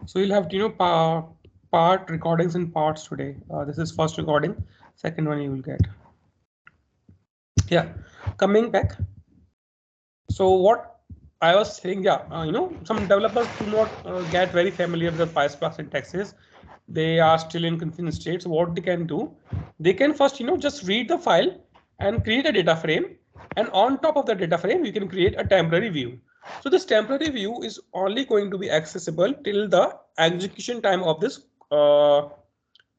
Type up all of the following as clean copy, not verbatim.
So you'll have part recordings in parts today. This is first recording, second one you will get. Yeah, coming back. So what I was saying, yeah, some developers do not get very familiar with the PySpark syntaxes. They are still in confused state. So what they can do, they can first, just read the file and create a data frame. And on top of the data frame, you can create a temporary view. So this temporary view is only going to be accessible till the execution time of this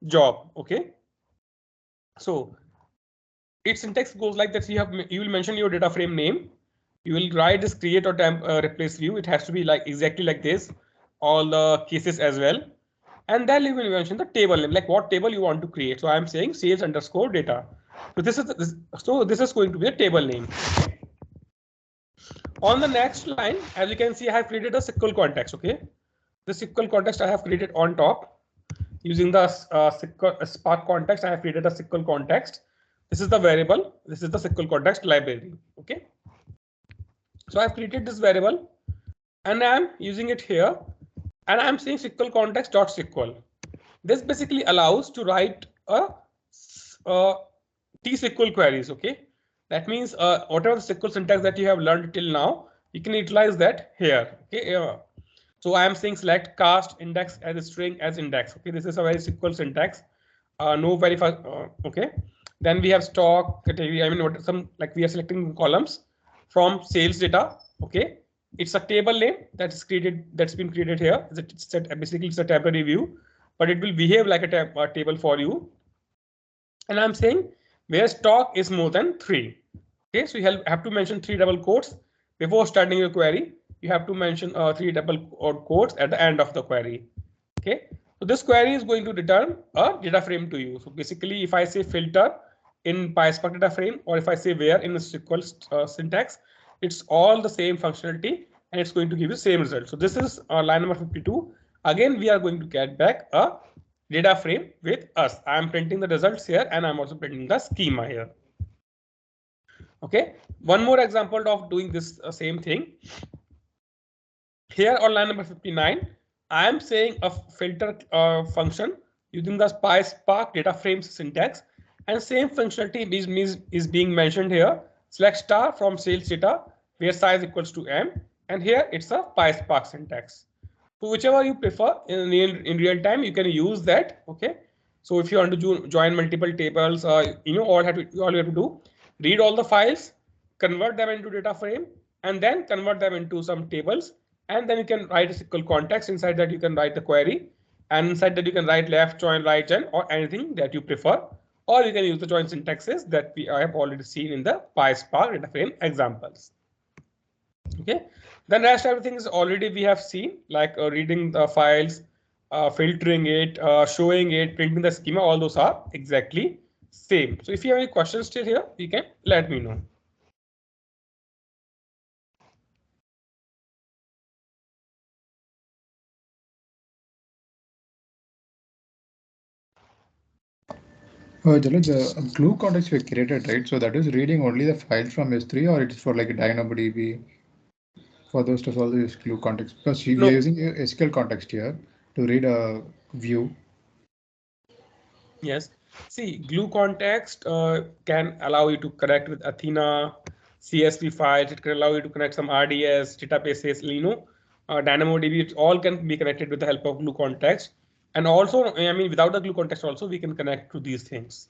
job. Okay. So its syntax goes like that. You will mention your data frame name. You will write this create or temp replace view. It has to be like exactly like this, all the cases as well. And then you will mention the table name, like what table you want to create. So I'm saying sales underscore data. So this is going to be a table name. On the next line, as you can see, I have created a SQL context. Okay, the SQL context I have created on top using the Spark context. I have created a SQL context. This is the variable. This is the SQL context library. Okay. So I've created this variable and I'm using it here and I'm saying SQL context.SQL. This basically allows to write a T-SQL queries. Okay. That means whatever the SQL syntax that you have learned till now, you can utilize that here. Okay. So I am saying select cast index as a string as index. Okay. This is a very SQL syntax. No verify. Okay. Then we have stock category. I mean, we are selecting columns from sales data. Okay, it's a table name that's been created here. Basically it's a temporary view, but it will behave like a table for you. And I'm saying where stock is more than 3. Okay, so you have to mention 3 double quotes before starting your query. You have to mention 3 double quotes at the end of the query. Okay, so this query is going to return a data frame to you. So basically, if I say filter in PySpark data frame, or if I say where in the SQL syntax, it's all the same functionality and it's going to give you the same result. So this is line number 52. Again, we are going to get back a data frame with us. I'm printing the results here and I'm also printing the schema here. Okay, one more example of doing this same thing. Here on line number 59, I am saying a filter function using the PySpark data frame syntax, and same functionality is being mentioned here. Select star from sales data where size equals to m, and here it's a PySpark syntax. So whichever you prefer in real time, you can use that. Okay. So if you want to join multiple tables, all you have to do, read all the files, convert them into data frame, and then convert them into some tables. And then you can write a SQL context. Inside that you can write the query, and inside that you can write left join, right join, or anything that you prefer. Or you can use the join syntaxes that I have already seen in the PySpark data frame examples. Okay, then rest everything is already we have seen, like reading the files, filtering it, showing it, printing the schema. All those are exactly same. So if you have any questions still here, you can let me know. Jalaj, the glue context we created, right? So that is reading only the files from S3, or it is for like a DynamoDB for those to solve this glue context? Because we are using a SQL context here to read a view. Yes. See, glue context can allow you to connect with Athena, CSV files. It can allow you to connect some RDS databases, DynamoDB. It all can be connected with the help of glue context. And also, I mean, without the glue context also, we can connect to these things.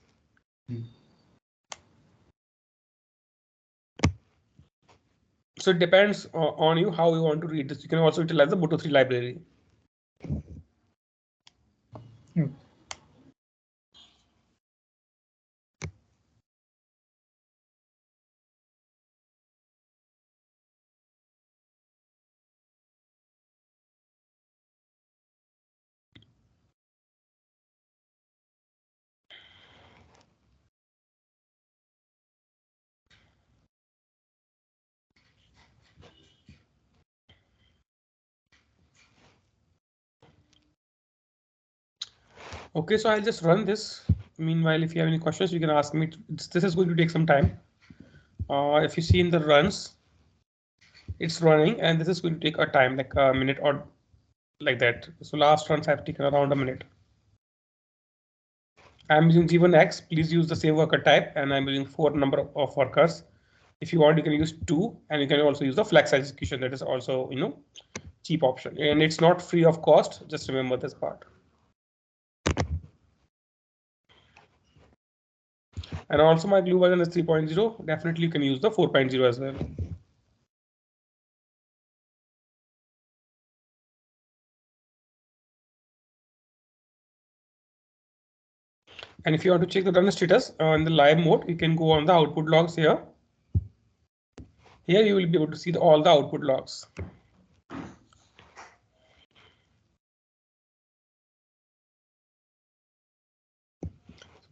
So it depends on you how you want to read this. You can also utilize the Moto3 library. Okay, so I'll just run this. Meanwhile, if you have any questions, you can ask me. This is going to take some time. If you see in the runs, it's running, and this is going to take a time, like a minute or like that. So last runs have taken around a minute. I'm using G1X. Please use the same worker type, and I'm using 4 number of workers. If you want, you can use 2, and you can also use the flex execution. That is also, cheap option, and it's not free of cost. Just remember this part. And also my glue version is 3.0. Definitely you can use the 4.0 as well. And if you want to check the run status in the live mode, you can go on the output logs here. Here you will be able to see all the output logs.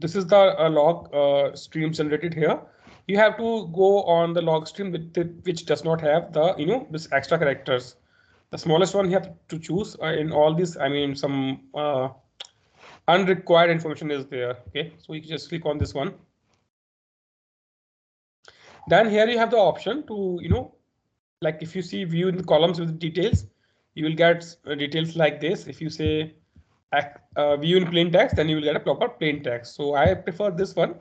This is the log stream generated here. You have to go on the log stream which does not have the this extra characters. The smallest one you have to choose in all these. I mean, some unrequired information is there. Okay, so you just click on this one. Then here you have the option to like if you see view in the columns with details, you will get details like this. If you say view in plain text, then you will get a proper plain text. So I prefer this one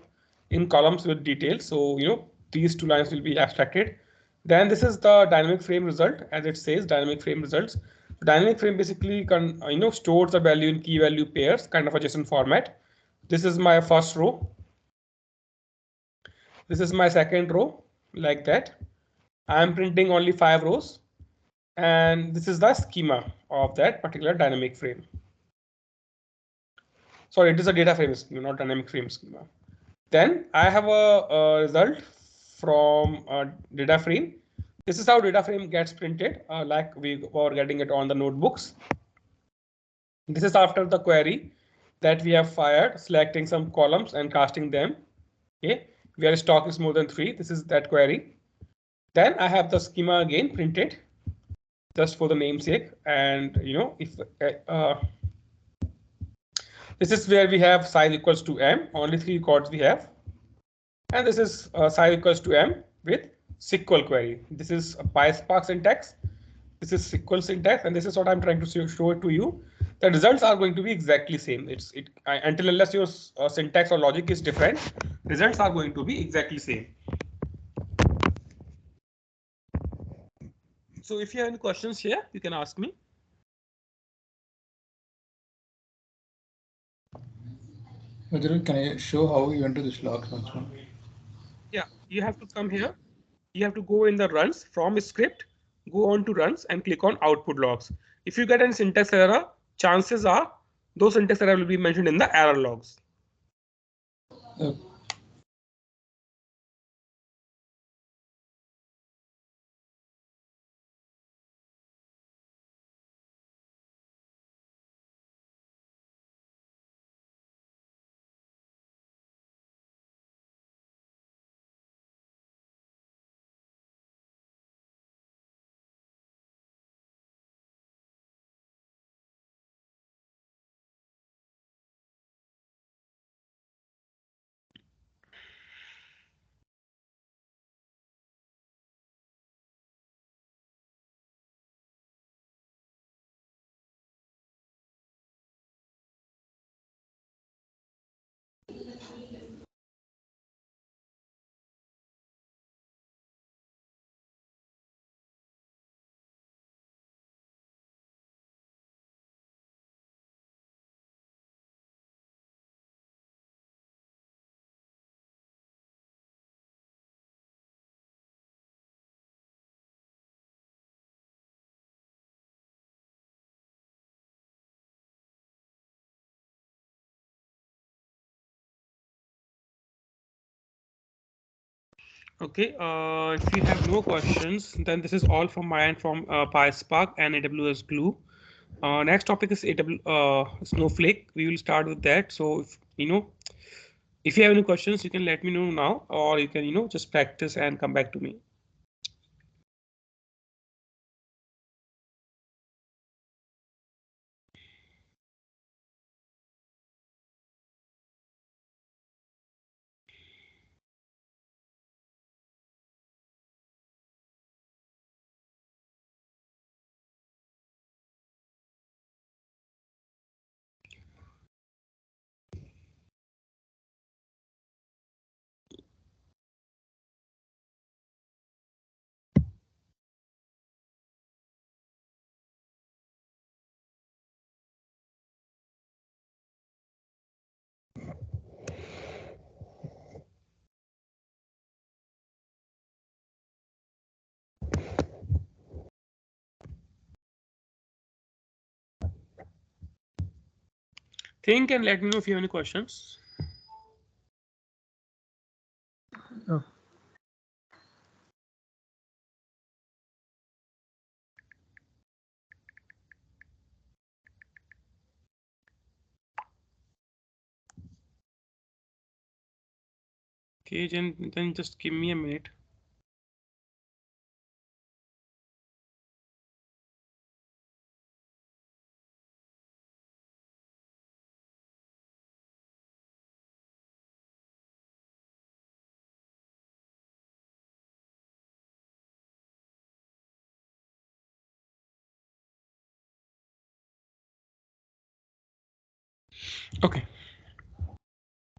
in columns with details. So these 2 lines will be abstracted. Then this is the dynamic frame result, as it says dynamic frame results. Dynamic frame basically stores the value in key value pairs, kind of a JSON format. This is my first row. This is my second row, like that. I'm printing only 5 rows, and this is the schema of that particular dynamic frame. Sorry, it is a data frame schema, not dynamic frame schema. Then I have a result from data frame. This is how data frame gets printed, like we were getting it on the notebooks. This is after the query that we have fired, selecting some columns and casting them. Okay, where stock is more than 3. This is that query. Then I have the schema again printed, just for the namesake, and if this is where we have size equals to m, only 3 records we have, and this is size equals to m with SQL query. This is a PySpark syntax, this is SQL syntax, and this is what I'm trying to show it to you. The results are going to be exactly same. Until unless your syntax or logic is different, results are going to be exactly same. So if you have any questions here, you can ask me. Can I show how you enter this log function? Yeah, you have to come here. You have to go in the runs from script, go on to runs and click on output logs. If you get any syntax error, chances are those syntax error will be mentioned in the error logs. Okay, if you have no questions, then this is all from my end from PySpark and AWS Glue. Next topic is Snowflake. We will start with that. So if you have any questions, you can let me know now, or you can just practice and come back to me. think and let me know if you have any questions. Oh. Okay, then just give me a minute. Okay.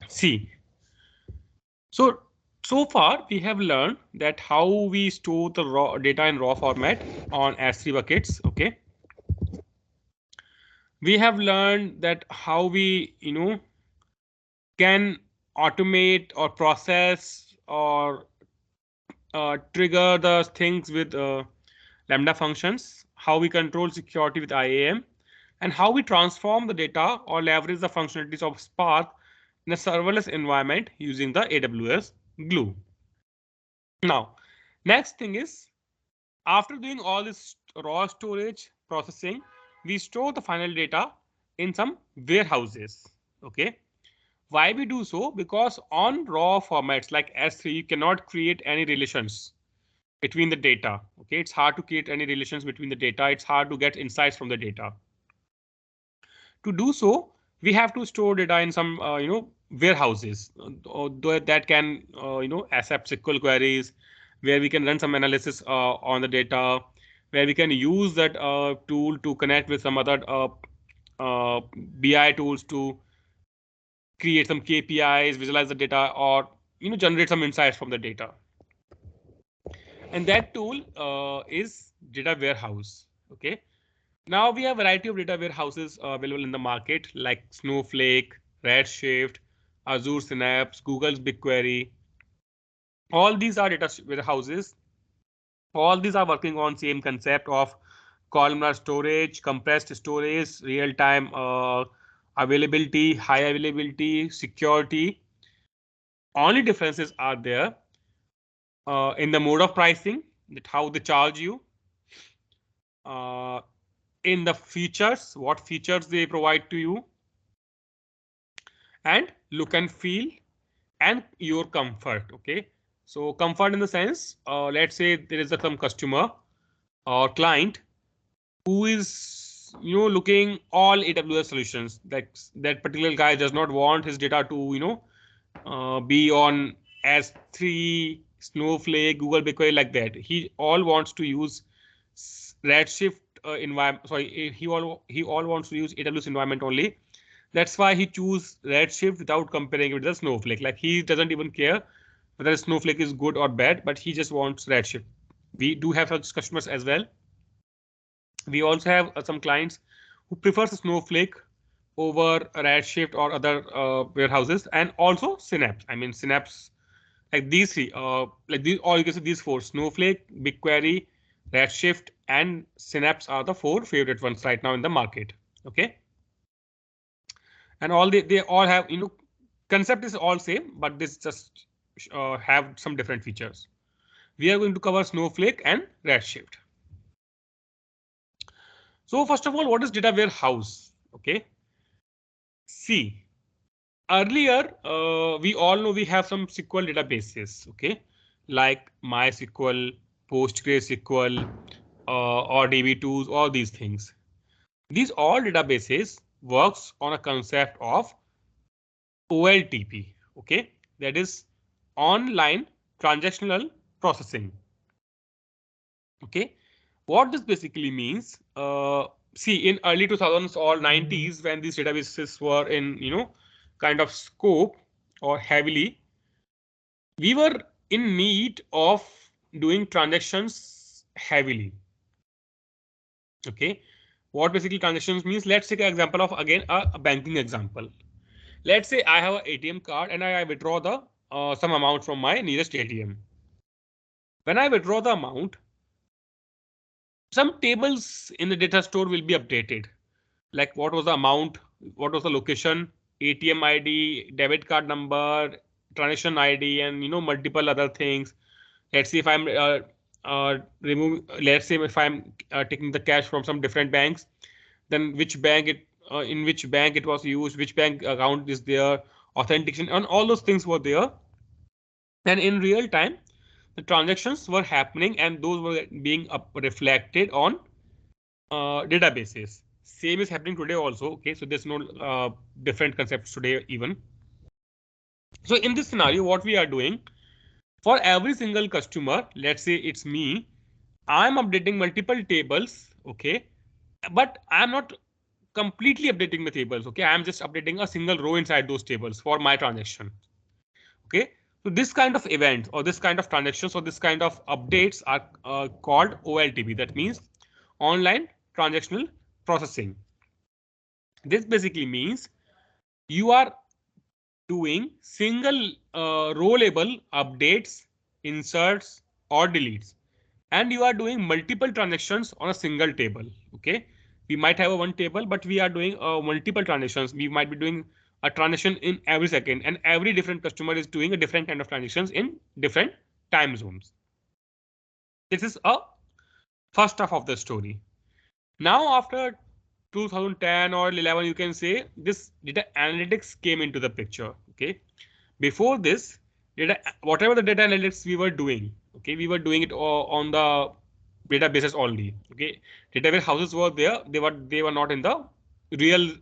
See. So far we have learned that how we store the raw data in raw format on S3 buckets. Okay. We have learned that how we can automate or process or trigger the things with Lambda functions, how we control security with IAM, and how we transform the data or leverage the functionalities of Spark in a serverless environment using the AWS Glue. Now, next thing is, after doing all this raw storage processing, we store the final data in some warehouses. Okay. Why we do so? Because on raw formats like S3, you cannot create any relations between the data. Okay, it's hard to create any relations between the data. It's hard to get insights from the data. To do so, we have to store data in some warehouses that can accept SQL queries, where we can run some analysis on the data, where we can use that tool to connect with some other BI tools to create some KPIs, visualize the data, or generate some insights from the data. And that tool is data warehouse. Okay. Now we have a variety of data warehouses available in the market like Snowflake, Redshift, Azure Synapse, Google's BigQuery. All these are data warehouses. All these are working on same concept of columnar storage, compressed storage, real-time availability, high availability, security. Only differences are there in the mode of pricing, that how they charge you, in the features, what features they provide to you, and look and feel, and your comfort. Okay, so comfort in the sense, let's say there is some customer or client who is looking all AWS solutions. That particular guy does not want his data to be on S3, Snowflake, Google BigQuery, like that. He all wants to use Redshift environment. Sorry, he all wants to use AWS environment only. That's why he choose Redshift without comparing it with the Snowflake. Like, he doesn't even care whether Snowflake is good or bad, but he just wants Redshift. We do have such customers as well. We also have some clients who prefer Snowflake over Redshift or other warehouses, and also Synapse. I mean, Synapse, like these three, like these, or you can say these four: Snowflake, BigQuery, Redshift, and Synapse are the four favorite ones right now in the market. Okay, and all they all have concept is all same, but this just have some different features. We are going to cover Snowflake and Redshift. So first of all, what is data warehouse? Okay, see, earlier we all know we have some SQL databases. Okay, like MySQL, PostgreSQL, or DB2s, all these things. These all databases works on a concept of OLTP. Okay, that is online transactional processing. Okay, what this basically means, see, in early 2000s or 90s, when these databases were in kind of scope or heavily, we were in need of doing transactions heavily. Okay, what basically transactions means, let's take an example of, again, a banking example. Let's say I have an ATM card and I withdraw the some amount from my nearest ATM. When I withdraw the amount, some tables in the data store will be updated, like what was the amount what was the location, ATM ID, debit card number, transaction ID, and multiple other things. Let's see if I'm let's say if I'm taking the cash from some different banks, then which bank it in which bank it was used, which bank account is there, authentication, and all those things were there. And in real time, the transactions were happening and those were being reflected on databases. Same is happening today also. Okay, so there's no different concepts today even. So in this scenario, what we are doing, for every single customer, let's say it's me, I'm updating multiple tables. Okay, but I'm not completely updating the tables. Okay, I'm just updating a single row inside those tables for my transaction. Okay, so this kind of event or this kind of transactions or this kind of updates are called OLTP. That means online transactional processing. This basically means you are doing single row label updates, inserts, or deletes, and you are doing multiple transactions on a single table. Okay, we might have a one table, but we are doing multiple transactions. We might be doing a transaction in every second, and every different customer is doing a different kind of transactions in different time zones. This is a first half of the story. Now after 2010 or 11, you can say this data analytics came into the picture. Okay, before this, whatever the data analytics we were doing, okay, we were doing it on the databases only. Okay, data warehouses were there. They were not in the real,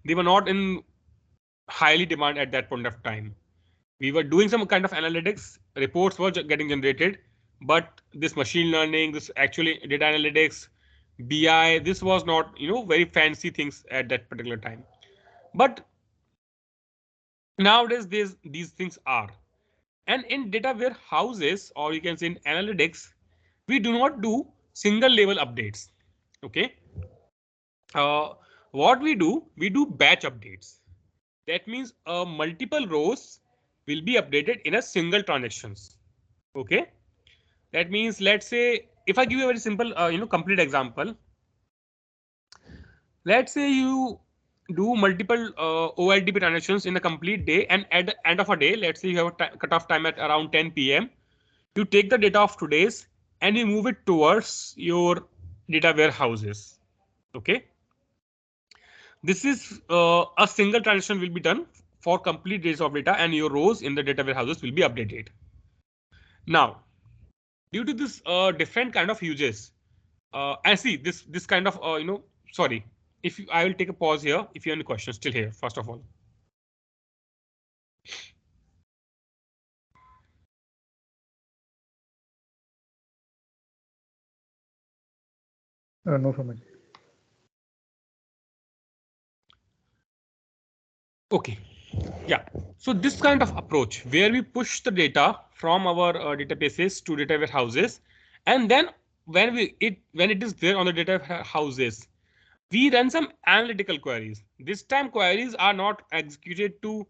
they were not in highly demand at that point of time. We were doing some kind of analytics, reports were getting generated, but this machine learning, this actually data analytics, BI, this was not very fancy things at that particular time. But nowadays these things are. And in data warehouses, or you can say in analytics, we do not do single level updates. Okay, what we do batch updates. That means multiple rows will be updated in a single transactions. Okay, that means let's say if I give you a very simple complete example, let's say you do multiple OLTP transactions in a complete day, and at the end of a day, let's say you have a cutoff time at around 10 p.m. You take the data of today's and you move it towards your data warehouses. Okay, this is a single transaction will be done for complete days of data, and your rows in the data warehouses will be updated. Now, due to this different kind of uses, and see this kind of sorry, if I will take a pause here if you have any questions still here first of all. No from it. Okay, yeah. So this kind of approach where we push the data from our databases to data warehouses, and then when it is there on the data houses, we run some analytical queries. This time queries are not executed to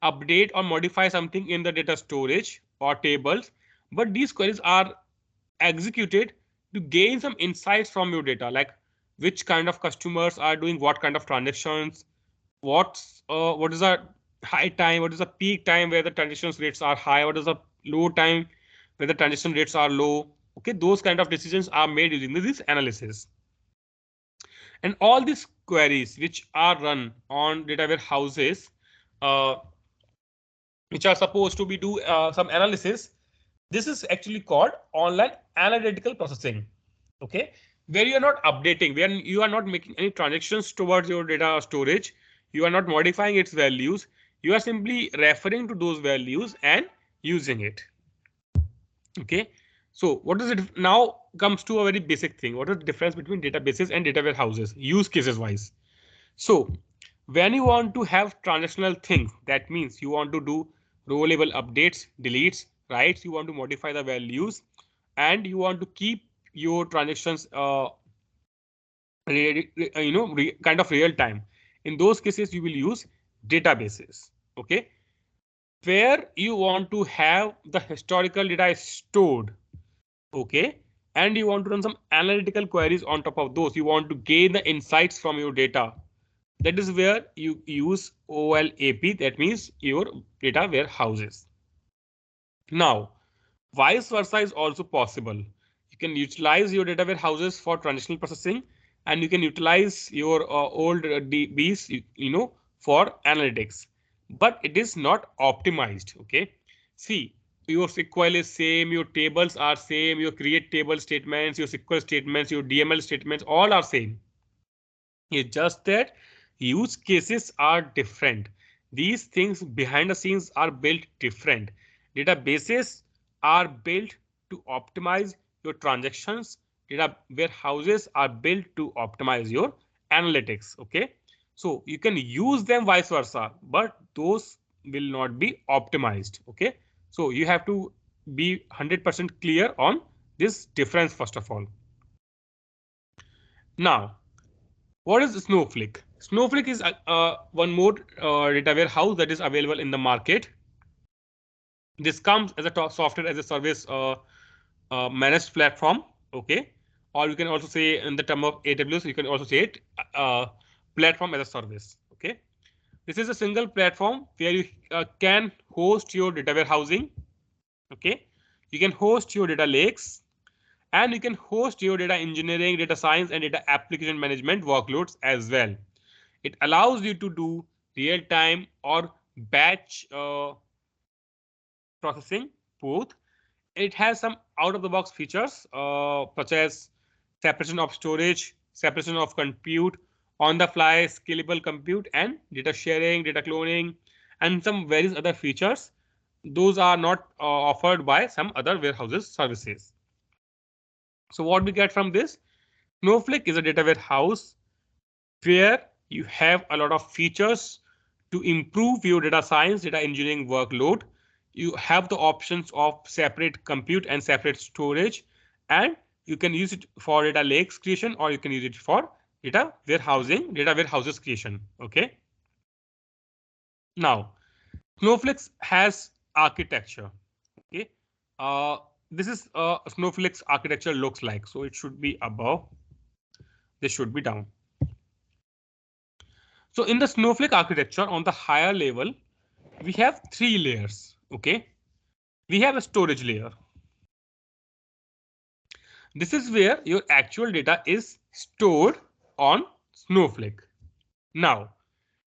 update or modify something in the data storage or tables, but these queries are executed to gain some insights from your data, like which kind of customers are doing what kind of transactions, what is the high time, what is the peak time where the transaction rates are high, what is the low time where the transaction rates are low. Okay, those kind of decisions are made using this analysis. And all these queries which are run on data warehouses, which are supposed to be do some analysis, this is actually called online analytical processing. Okay, where you are not updating, where you are not making any transactions towards your data storage, you are not modifying its values, you are simply referring to those values and using it. Okay, so what is it now comes to a very basic thing. What is the difference between databases and data warehouses use cases wise? So when you want to have transactional things, that means you want to do row level updates, deletes, writes, you want to modify the values, and you want to keep your transactions kind of real time. In those cases, you will use databases. Okay, where you want to have the historical data stored. Okay, and you want to run some analytical queries on top of those. You want to gain the insights from your data. That is where you use OLAP. That means your data warehouses. Now, vice versa is also possible. You can utilize your data warehouses for transitional processing, and you can utilize your old DBs, for analytics. But it is not optimized. Okay. See, your SQL is same, your tables are same, your create table statements, your SQL statements, your DML statements, all are same. It's just that use cases are different. These things behind the scenes are built different. Databases are built to optimize your transactions. Data warehouses are built to optimize your analytics. Okay, so you can use them vice versa, but those will not be optimized. Okay, so you have to be 100% clear on this difference first of all. Now, what is Snowflake? Snowflake is one more data warehouse that is available in the market. This comes as a software as a service managed platform. Okay, or you can also say in the term of AWS, you can also say it platform as a service. Okay, this is a single platform where you can host your data warehousing. Okay, you can host your data lakes, and you can host your data engineering, data science, and data application management workloads as well. It allows you to do real time or batch processing both. It has some out of the box features such as separation of storage, separation of compute, on the fly scalable compute, and data sharing, data cloning, and some various other features. Those are not offered by some other warehouses services. So what we get from this? Snowflake is a data warehouse where you have a lot of features to improve your data science, data engineering workload. You have the options of separate compute and separate storage, and you can use it for data lakes creation, or you can use it for data warehouses creation. Okay. Now, Snowflake has architecture. Okay. This is Snowflake's architecture looks like. So it should be above. This should be down. So in the Snowflake architecture on the higher level, we have 3 layers. Okay, we have a storage layer. This is where your actual data is stored on Snowflake. Now,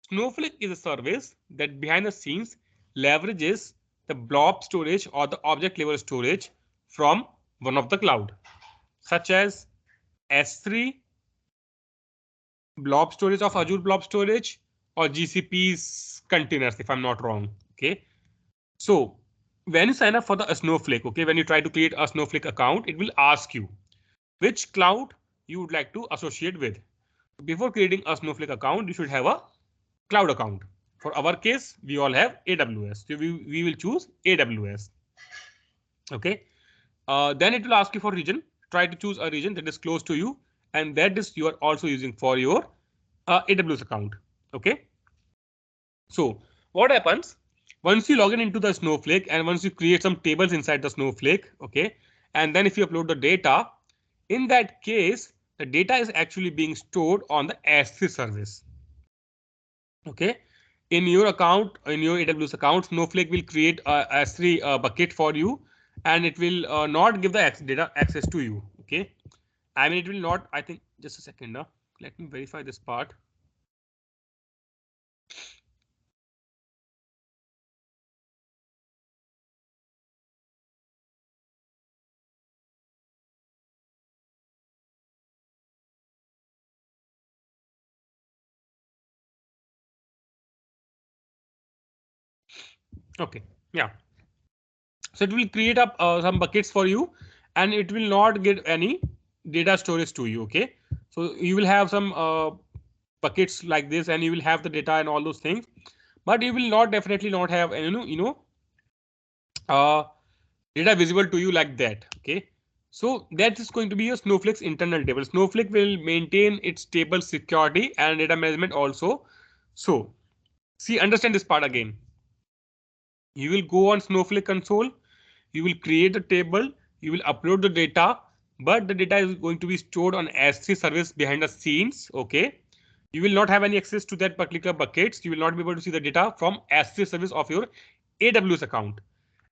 Snowflake is a service that behind the scenes leverages the blob storage or the object level storage from one of the cloud, such as S3, blob storage of Azure blob storage, or GCP's containers, if I'm not wrong. Okay, so when you sign up for the Snowflake, okay, when you try to create a Snowflake account, it will ask you which cloud you would like to associate with. Before creating a Snowflake account, you should have a cloud account. For our case, we all have AWS. So we will choose AWS. Okay. Then it will ask you for region. Try to choose a region that is close to you, and that is you are also using for your AWS account. Okay. So what happens once you log into the Snowflake, and once you create some tables inside the Snowflake, okay, and then if you upload the data, in that case, the data is actually being stored on the S3 service. Okay, in your account, in your AWS account, Snowflake will create a S3 bucket for you, and it will not give the data access to you. Okay, I mean, it will not. I think just a second now. Let me verify this part. Okay, yeah. So it will create up some buckets for you, and it will not get any data storage to you. Okay, so you will have some buckets like this, and you will have the data and all those things, but you will not definitely not have data visible to you like that. Okay, so that is going to be a Snowflake's internal table. Snowflake will maintain its table security and data management also. So see, understand this part again. You will go on Snowflake console, you will create a table, you will upload the data, but the data is going to be stored on S3 service behind the scenes. OK, you will not have any access to that particular buckets. You will not be able to see the data from S3 service of your AWS account.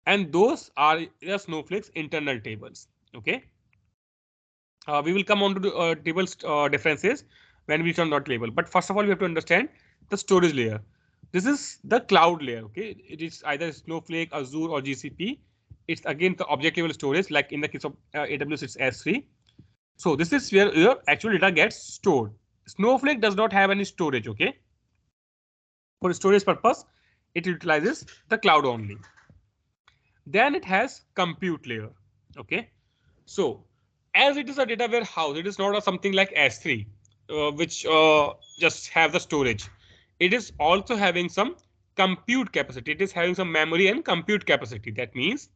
And those are the Snowflake's internal tables. OK, we will come on to the tables differences when we turn that label. But first of all, we have to understand the storage layer. This is the cloud layer. OK, it is either Snowflake, Azure, or GCP. It's again the object level storage, like in the case of AWS, it's S3. So this is where your actual data gets stored. Snowflake does not have any storage. OK, for storage purpose, it utilizes the cloud only. Then it has compute layer. OK, so as it is a data warehouse, it is not something like S3, which just have the storage. It is also having some compute capacity. It is having some memory and compute capacity. That means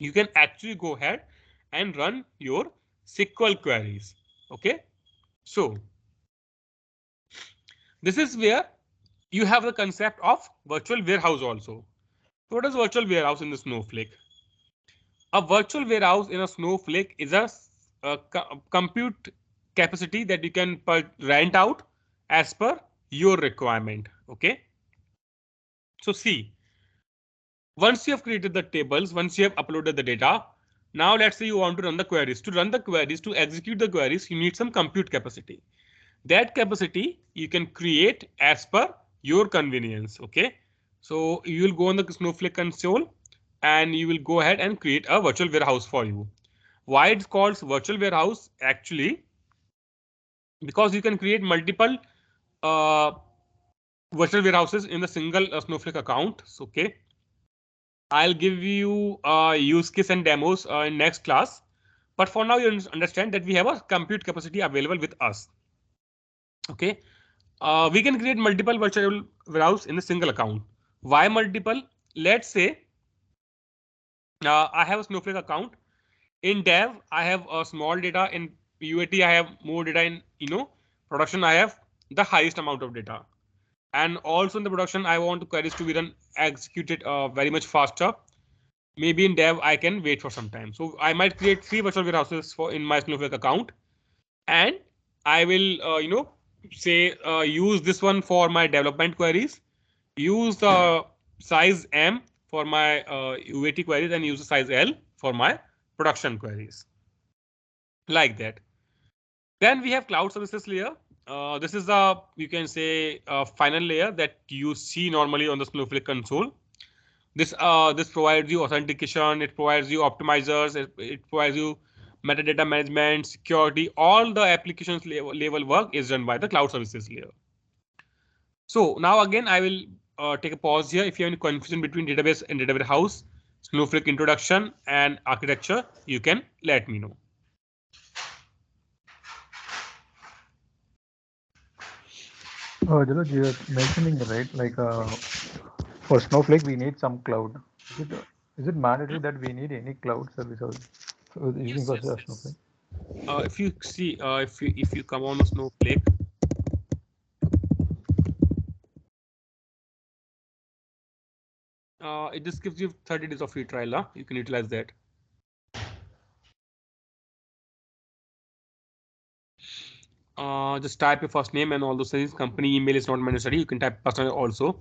you can actually go ahead and run your SQL queries. OK, so this is where you have the concept of virtual warehouse also. So what is virtual warehouse in the Snowflake? A virtual warehouse in a Snowflake is a compute capacity that you can rent out as per your requirement. OK, so see, once you have created the tables, once you have uploaded the data, now let's say you want to run the queries. To run the queries, to execute the queries, you need some compute capacity. That capacity you can create as per your convenience. OK, so you will go on the Snowflake console and you will go ahead and create a virtual warehouse for you. Why it's called virtual warehouse? Actually, because you can create multiple virtual warehouses in the single Snowflake account. So, OK, I'll give you use case and demos in next class. But for now, you understand that we have a compute capacity available with us. OK, we can create multiple virtual warehouse in a single account. Why multiple? Let's say I have a Snowflake account. In dev, I have a small data. In UAT, I have more data. In production, I have the highest amount of data. And also in the production, I want the queries to be run executed very much faster. Maybe in dev, I can wait for some time. So I might create 3 virtual warehouses in my Snowflake account, and I will say use this one for my development queries, use the size M for my UAT queries, and use the size L for my production queries, like that. Then we have cloud services layer. This is the, you can say, final layer that you see normally on the Snowflake console. This provides you authentication, it provides you optimizers, it provides you metadata management, security. All the applications level work is done by the cloud services layer. So now again, I will take a pause here. If you have any confusion between database and data warehouse, Snowflake introduction and architecture, you can let me know. Jalaj, you are mentioning, right, like for Snowflake, we need some cloud. Is it mandatory that we need any cloud service using for Snowflake? If you see, if you come on the Snowflake, it just gives you 30 days of free trial. You can utilize that. Just type your first name and all those things. Company email is not mandatory. You can type personal also,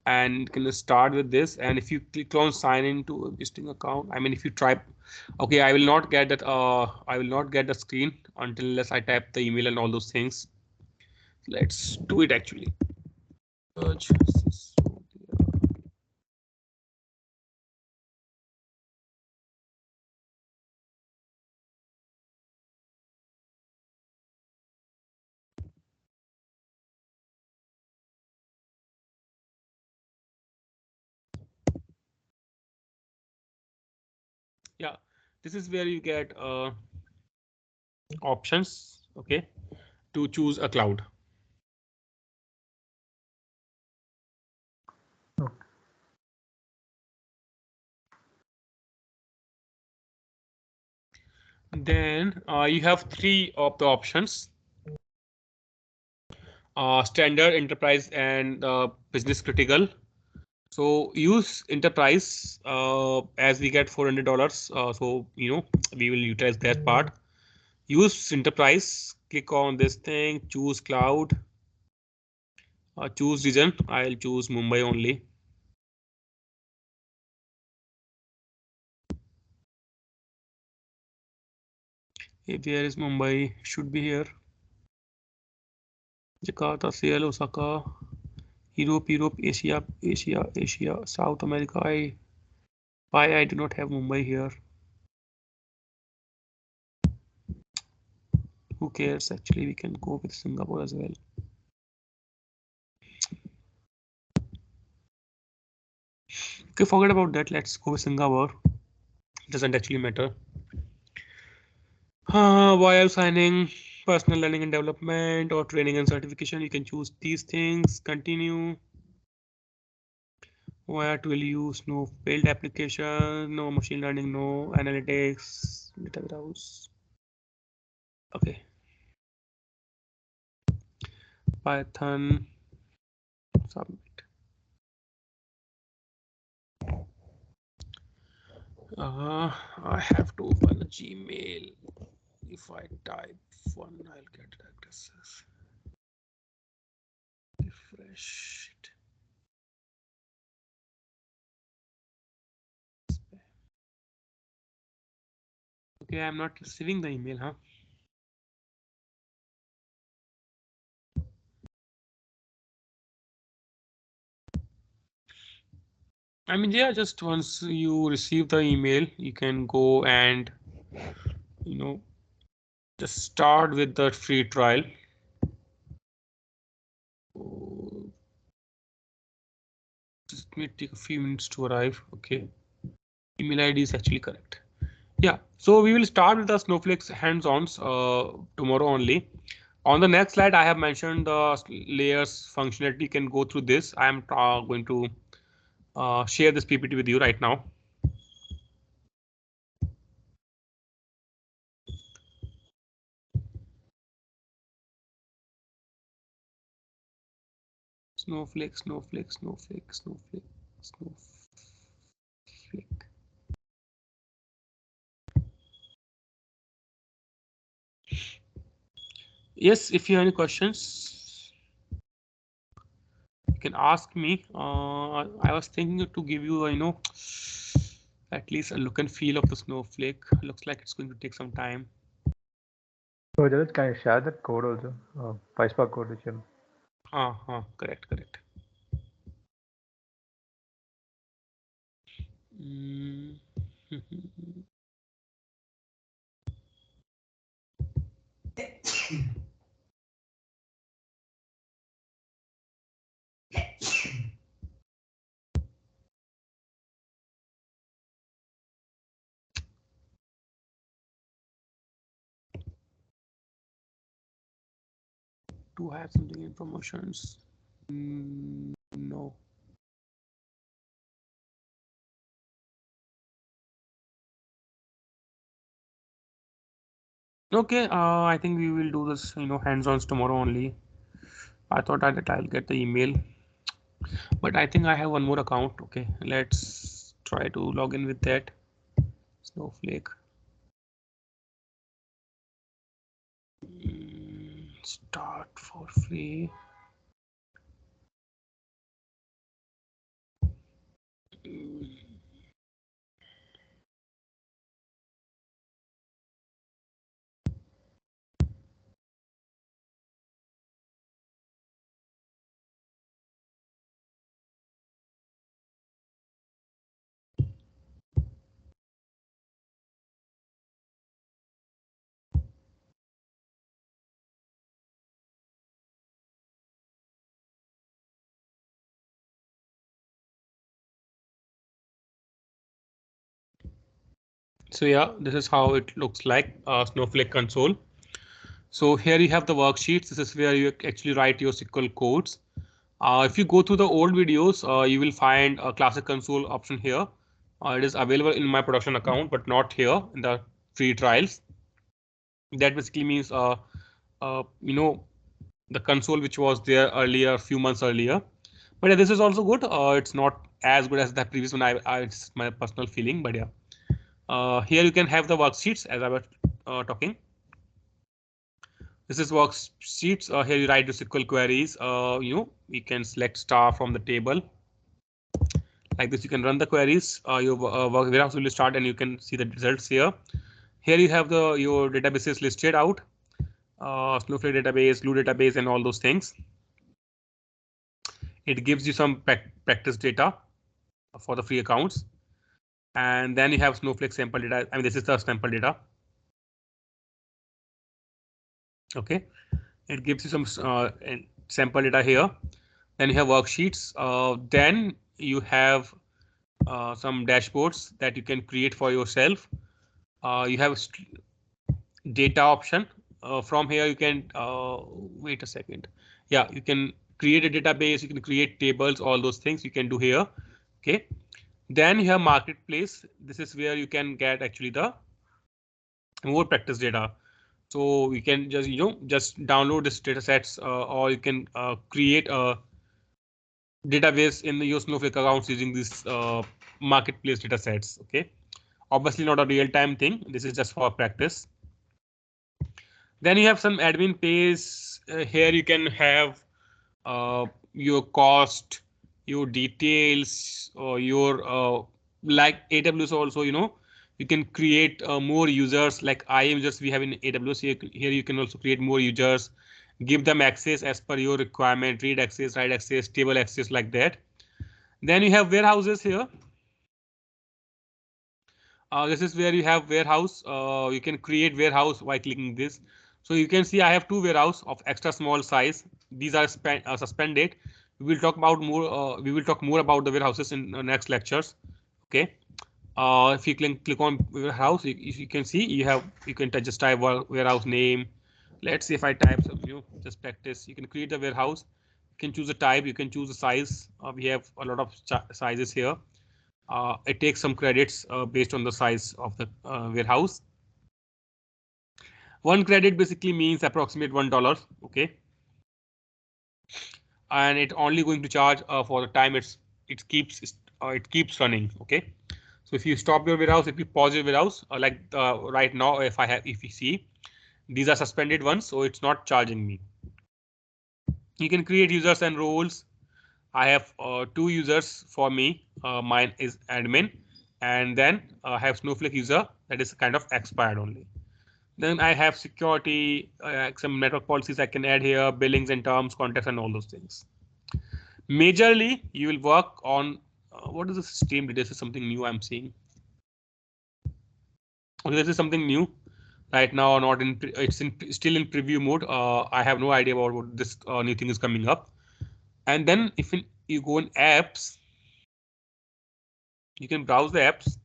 and can start with this. And if you click on sign into existing account, I mean, if you try, OK, I will not get that. I will not get the screen unless I type the email and all those things. Let's do it actually. Yeah, this is where you get options, OK, to choose a cloud. Okay. Then you have 3 of the options: standard, enterprise, and business critical. So use enterprise as we get $400. So we will utilize that part. Use enterprise. Click on this thing. Choose cloud. Choose region. I'll choose Mumbai only. Where is Mumbai? Should be here. Jakarta, Seattle, Osaka, Europe, Asia, South America. Why I do not have Mumbai here? Who cares? Actually, we can go with Singapore as well. Okay, forget about that. Let's go with Singapore. It doesn't actually matter. While signing personal learning and development or training and certification, you can choose these things. Continue. Where will you use? No build application, no machine learning, no analytics, data warehouse. Okay. Python. Submit. I have to open a Gmail. If I type one, I'll get access. Refresh it. Okay, I'm not receiving the email, huh? I mean, yeah, just once you receive the email, you can go and, just start with the free trial. Just may take a few minutes to arrive. Okay. Email ID is actually correct. Yeah, so we will start with the Snowflake's hands-ons tomorrow only. On the next slide, I have mentioned the layers functionality. You can go through this. I am going to share this PPT with you right now. Snowflake. Yes, if you have any questions, you can ask me. I was thinking to give you, at least a look and feel of the Snowflake. Looks like it's going to take some time. So Jared, can I share that code also? PySpark code which you. Correct. Do I have something in promotions? No. Okay, I think we will do this, hands-ons tomorrow only. I thought that I'll get the email, but I think I have one more account. Okay, let's try to log in with that. Snowflake. Start for free. So yeah, this is how it looks like, Snowflake console. So here you have the worksheets. This is where you actually write your SQL codes. If you go through the old videos, you will find a classic console option here. It is available in my production account, but not here in the free trials. That basically means, the console which was there earlier, a few months earlier. But yeah, this is also good. It's not as good as the previous one. It's my personal feeling, but yeah. Here you can have the worksheets as I was talking. This is worksheets. Here you write the SQL queries. You can select star from the table. Like this, you can run the queries. Your warehouse will start, and you can see the results here. Here you have your databases listed out. Snowflake database, Glue database, and all those things. It gives you some practice data for the free accounts. And then you have Snowflake sample data. I mean, this is the sample data. Okay, it gives you some sample data here. Then you have worksheets. Then you have some dashboards that you can create for yourself. You have data option. From here you can wait a second. Yeah, you can create a database, you can create tables, all those things you can do here. Okay, then you have marketplace. This is where you can get actually the more practice data. So you can just download this data sets, or you can create a database in your Snowflake accounts using this marketplace data sets. Okay, obviously not a real-time thing. This is just for practice. Then you have some admin page. Here you can have your cost, your details, or your like AWS also. You can create more users like IAM users we have in AWS. Here you can also create more users, give them access as per your requirement, read access, write access, table access, like that. Then you have warehouses here. This is where you have warehouse. You can create warehouse by clicking this. So you can see I have two warehouse of extra small size. These are suspended. We will talk about more. We will talk more about the warehouses in next lectures. Okay. If you click on warehouse, you can see you can just type warehouse name. Let's see if I type some just practice. You can create a warehouse. You can choose a type. You can choose a size. We have a lot of sizes here. It takes some credits based on the size of the warehouse. One credit basically means approximate $1. Okay, and it only going to charge for the time it keeps running. Okay, so if you stop your warehouse, if you pause your warehouse, like right now, if you see these are suspended ones, so it's not charging me. You can create users and roles. I have two users for me. Mine is admin, and then I have Snowflake user that is kind of expired only. Then I have security, some network policies I can add here, billings and terms, context, and all those things. Majorly, you will work on what is the stream? This is something new I'm seeing. Okay, this is something new right now. Not in it's still in preview mode. I have no idea about what this new thing is coming up. And then if you go in apps, you can browse the apps.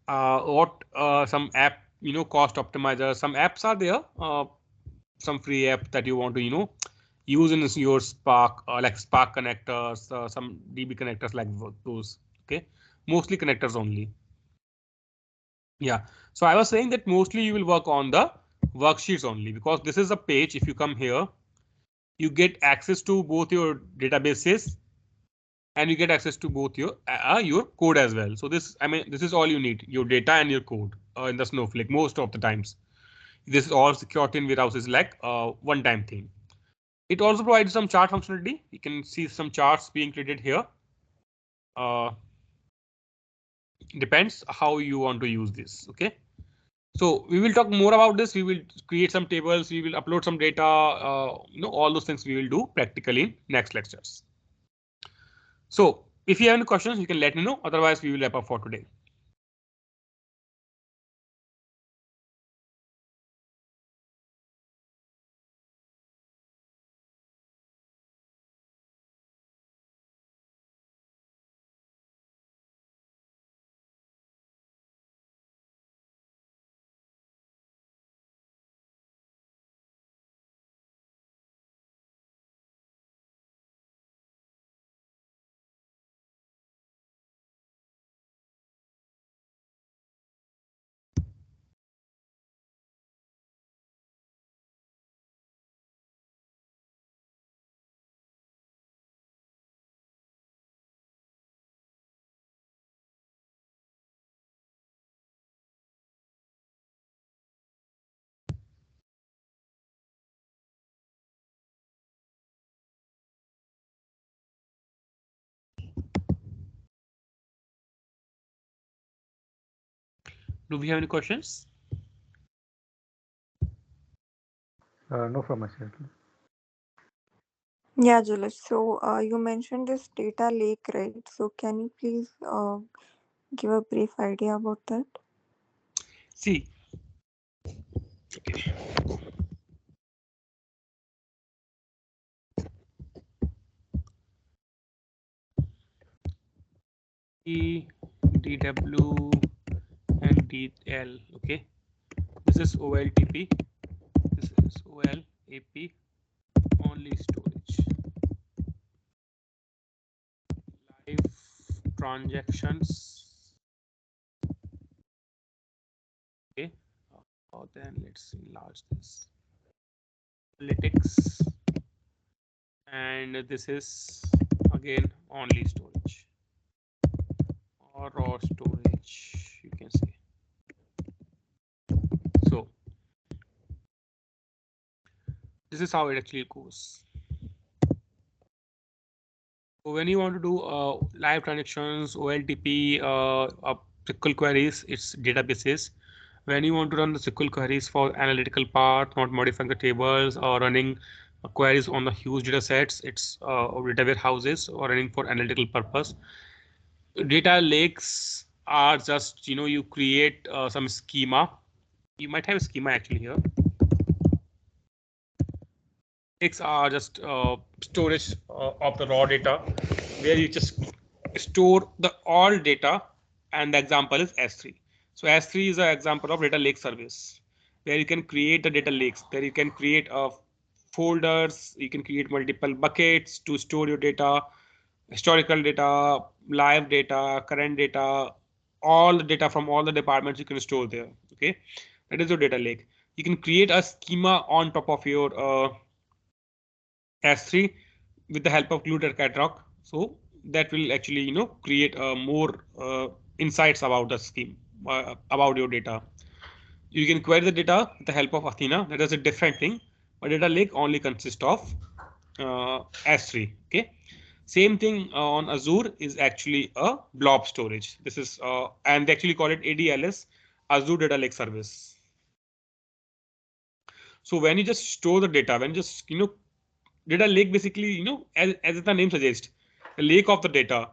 What some app cost optimizer. Some apps are there. Some free app that you want to use in your Spark, like Spark connectors, some DB connectors like those. Okay, mostly connectors only. Yeah, so I was saying that mostly you will work on the worksheets only, because this is a page. If you come here, you get access to both your databases and you get access to both your code as well. So this is all you need, your data and your code in the Snowflake most of the times. This is all security in warehouse is like one time thing. It also provides some chart functionality. You can see some charts being created here. Depends how you want to use this. Okay, so we will talk more about this. We will create some tables. We will upload some data. All those things we will do practically in next lectures. So if you have any questions, you can let me know. Otherwise, we will wrap up for today. Do we have any questions? No from my side. Yeah, Jalaj. So you mentioned this data lake, right? So can you please give a brief idea about that? See. Okay. DW and DL. Okay. This is OLTP. This is OLAP. Only storage. Live transactions. Okay. Then let's enlarge this. Analytics. And this is again only storage or raw storage, you can say. So this is how it actually goes. So when you want to do live transactions, OLTP, SQL queries, it's databases. When you want to run the SQL queries for analytical part, not modifying the tables or running queries on the huge data sets, it's data warehouses or running for analytical purpose. Data lakes are just, you create some schema. You might have a schema actually here. Lakes are just storage of the raw data where you just store the all data, and the example is S3. So S3 is an example of data lake service where you can create the data lakes. There you can create folders, you can create multiple buckets to store your data, historical data, live data, current data, all the data from all the departments you can store there. Okay, that is your data lake. You can create a schema on top of your S3 with the help of CRUD Catalog. So that will actually, create more insights about the scheme, about your data. You can query the data with the help of Athena. That is a different thing, but data lake only consists of S3. Okay. Same thing on Azure is actually a blob storage. This is and they actually call it ADLS, Azure Data Lake Service. So when you just store the data, when you just data lake basically, as the name suggests, the lake of the data.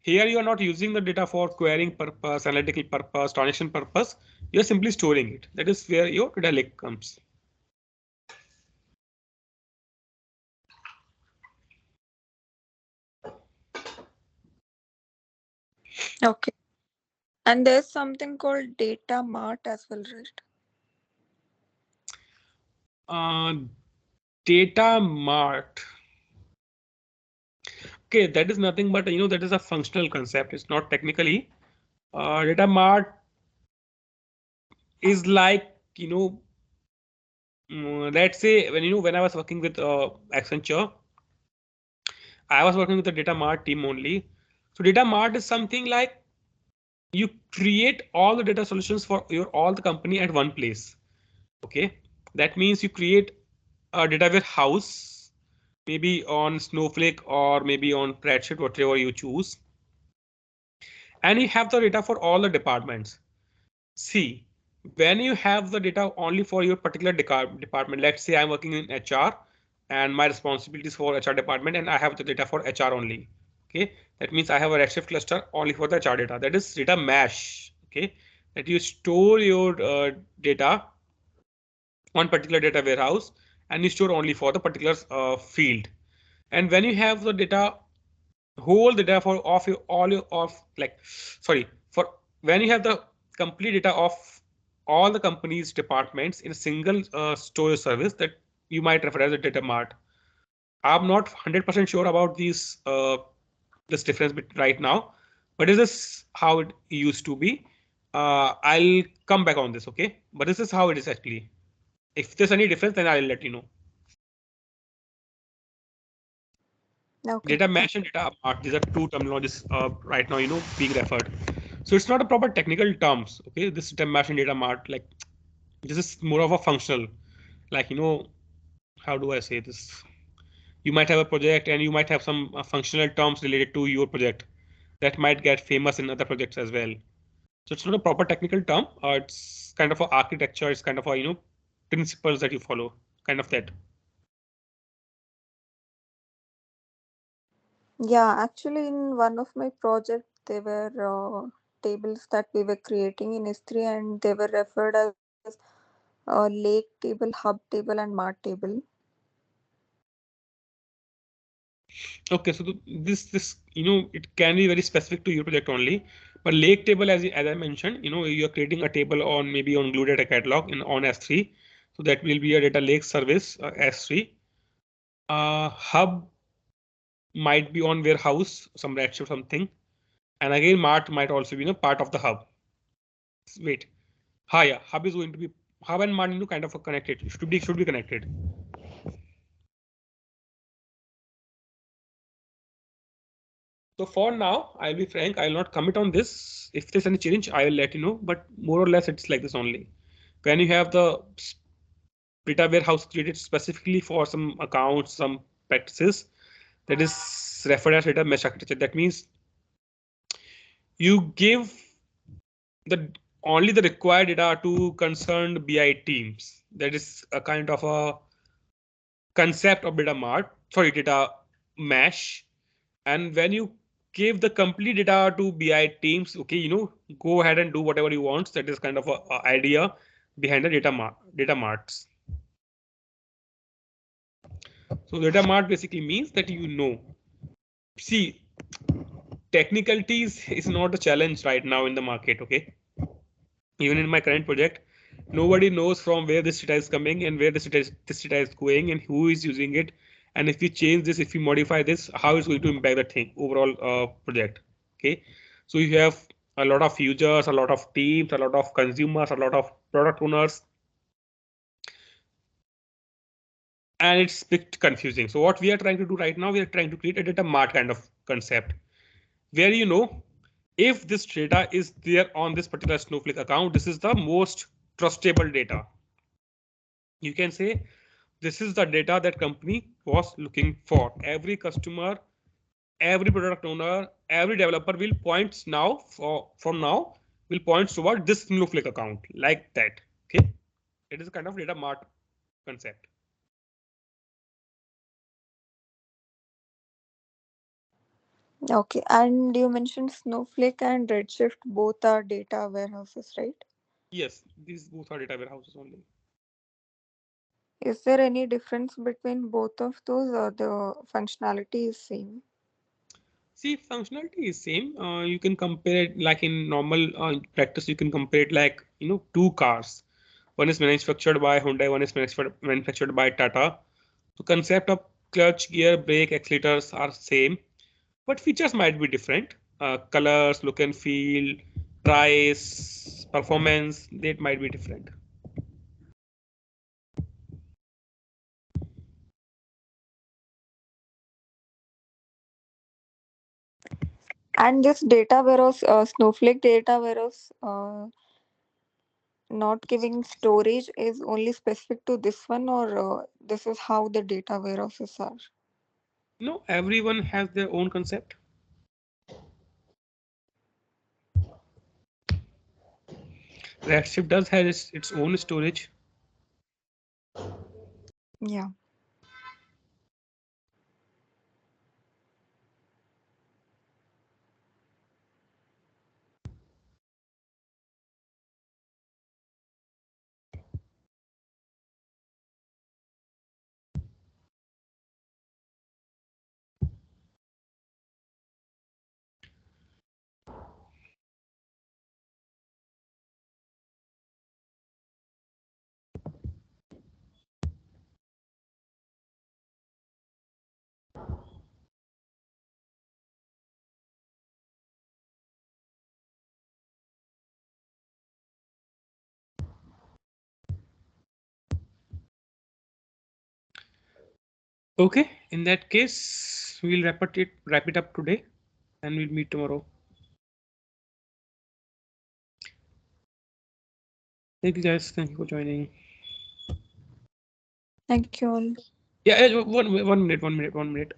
Here you are not using the data for querying purpose, analytical purpose, transaction purpose. You're simply storing it. That is where your data lake comes. Okay. And there's something called data mart as well, right? Data mart. Okay, that is nothing but that is a functional concept. It's not technically. Data mart is like let's say when I was working with Accenture, I was working with the data mart team only. So data mart is something like you create all the data solutions for all the company at one place. Okay, that means you create a data warehouse, maybe on Snowflake or maybe on Redshift, whatever you choose, and you have the data for all the departments. See, when you have the data only for your particular department, let's say I'm working in HR and my responsibilities for HR department, and I have the data for HR only. Okay, that means I have a Redshift cluster only for the HR data. That is data mesh. Okay, that you store your data on particular data warehouse and you store only for the particular field. And when you have the data, whole data for of your all your of like sorry for when you have the complete data of all the company's departments in a single storage service that you might refer as a data mart. I'm not 100% sure about this difference right now, but this is how it used to be. I'll come back on this, okay? But this is how it is actually. If there's any difference, then I'll let you know. Okay. Data mesh and data mart, these are two terminologies right now, being referred. So it's not a proper technical terms, okay? This data mesh and data mart, like this is more of a functional, like how do I say this? You might have a project and you might have some functional terms related to your project that might get famous in other projects as well. So it's not a proper technical term. It's kind of a architecture. It's kind of a principles that you follow, kind of that. Yeah, actually, in one of my projects, there were tables that we were creating in S3, and they were referred as lake table, hub table, and mart table. Okay, so this it can be very specific to your project only, but lake table, as I mentioned, you're creating a table on maybe on Glue Data Catalog on S3, so that will be a data lake service S3. Hub might be on warehouse, some Redshift something, and again mart might also be part of the hub. Wait, yeah, hub is going to be hub and mart kind of connected. Should be connected. So for now, I'll be frank, I'll not commit on this. If there's any change, I will let you know, but more or less it's like this only. When you have the data warehouse created specifically for some accounts, some practices, that is referred as data mesh architecture. That means you give only the required data to concerned BI teams. That is a kind of a concept of data mesh. And when you give the complete data to BI teams, okay, go ahead and do whatever you want. That is kind of a idea behind the data marts. So data mart basically means that see, technicalities is not a challenge right now in the market. Okay, even in my current project, nobody knows from where this data is coming and where this data is going and who is using it. And if we change this, if we modify this, how it's going to impact the thing overall project. Okay, so you have a lot of users, a lot of teams, a lot of consumers, a lot of product owners, and it's a bit confusing. So what we are trying to do right now, we are trying to create a data mart kind of concept where if this data is there on this particular Snowflake account, this is the most trustable data. You can say this is the data that company was looking for. Every customer, every product owner, every developer will points now from now will points toward this Snowflake account like that. Okay, it is a kind of data mart concept. Okay, and you mentioned Snowflake and Redshift both are data warehouses, right? Yes, these both are data warehouses only. Is there any difference between both of those, or the functionality is same? See, functionality is same. You can compare it like in normal practice. You can compare it like two cars. One is manufactured by Hyundai. One is manufactured by Tata. So concept of clutch, gear, brake, accelerators are same, but features might be different. Colors, look and feel, price, performance, that might be different. And this data warehouse, Snowflake data warehouse, not giving storage is only specific to this one, or this is how the data warehouses are? No, everyone has their own concept. Redshift does have its own storage. Yeah. Okay, in that case, we'll wrap it up today, and we'll meet tomorrow. Thank you guys. Thank you for joining. Thank you all. Yeah, one minute.